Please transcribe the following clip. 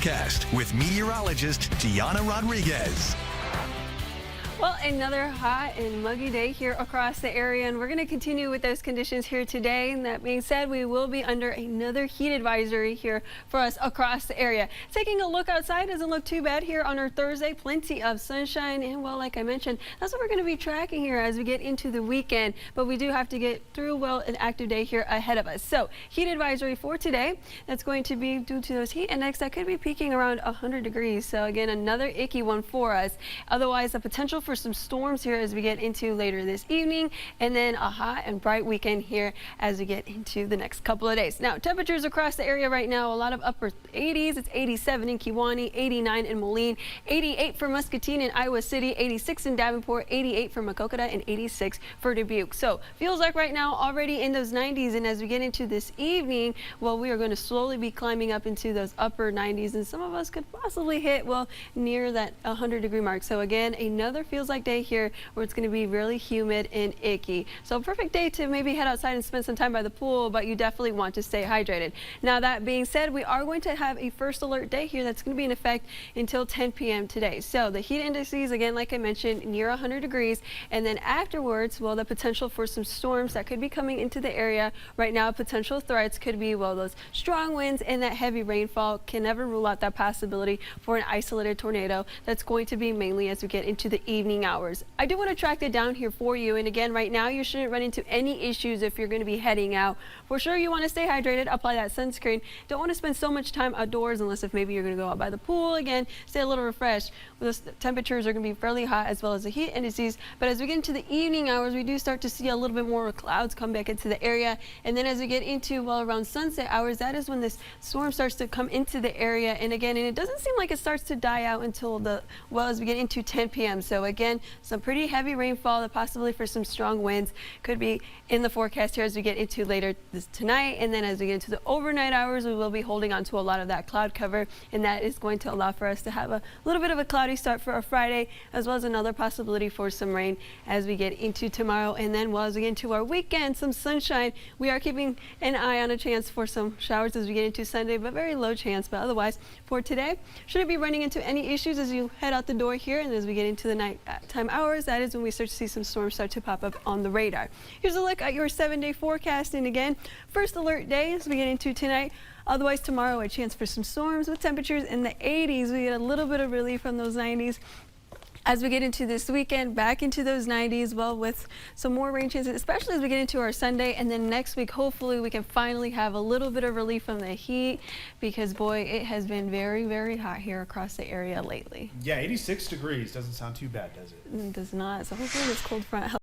forecast with meteorologist Tiana Rodriguez. Well, another hot and muggy day here across the area, and we're going to continue with those conditions here today. And that being said, we will be under another heat advisory here for us across the area. Taking a look outside doesn't look too bad here on our Thursday. Plenty of sunshine, and well, like I mentioned, that's what we're going to be tracking here as we get into the weekend. But we do have to get through, well, an active day here ahead of us. So heat advisory for today, that's going to be due to those heat index that could be peaking around 100 degrees. So again, another icky one for us. Otherwise, the potential for some storms here as we get into later this evening, and then a hot and bright weekend here as we get into the next couple of days. Now, temperatures across the area right now, a lot of upper 80s. It's 87 in Kewaunee, 89 in Moline, 88 for Muscatine and Iowa City, 86 in Davenport, 88 for Maquoketa, and 86 for Dubuque. So feels like right now already in those 90s, and as we get into this evening, well, we are going to slowly be climbing up into those upper 90s, and some of us could possibly hit, well, near that 100-degree mark. So again, another feels like day here where it's going to be really humid and icky. So a perfect day to maybe head outside and spend some time by the pool, but you definitely want to stay hydrated. Now, that being said, we are going to have a first alert day here that's going to be in effect until 10 p.m. today. So the heat indices, again, like I mentioned, near 100 degrees, and then afterwards, well, the potential for some storms that could be coming into the area. Right now, potential threats could be, well, those strong winds and that heavy rainfall. Can never rule out that possibility for an isolated tornado. That's going to be mainly as we get into the evening hours. I do want to track that down here for you, and again, right now you shouldn't run into any issues if you're going to be heading out. For sure, you want to stay hydrated, apply that sunscreen. Don't want to spend so much time outdoors unless if maybe you're going to go out by the pool. Again, stay a little refreshed. Those temperatures are going to be fairly hot as well as the heat indices, but as we get into the evening hours, we do start to see a little bit more clouds come back into the area, and then as we get into, well, around sunset hours, that is when this storm starts to come into the area. And again, and it doesn't seem like it starts to die out until as we get into 10 p.m. So again, some pretty heavy rainfall, the possibility for some strong winds could be in the forecast here as we get into later tonight. And then as we get into the overnight hours, we will be holding on to a lot of that cloud cover, and that is going to allow for us to have a little bit of a cloudy start for our Friday, as well as another possibility for some rain as we get into tomorrow. And then, well, as we get into our weekend, some sunshine. We are keeping an eye on a chance for some showers as we get into Sunday, but very low chance. But otherwise, for today, shouldn't be running into any issues as you head out the door here. And as we get into the nighttime hours, that is when we start to see some storms start to pop up on the radar. Here's a look at your 7-day forecast. And again, first alert day as we get into tonight. Otherwise, tomorrow, a chance for some storms with temperatures in the 80s. We get a little bit of relief from those 90s. As we get into this weekend, back into those 90s, well, with some more rain chances, especially as we get into our Sunday. And then next week, hopefully, we can finally have a little bit of relief from the heat, because, boy, it has been very, very hot here across the area lately. Yeah, 86 degrees doesn't sound too bad, does it? It does not. So hopefully this cold front helps.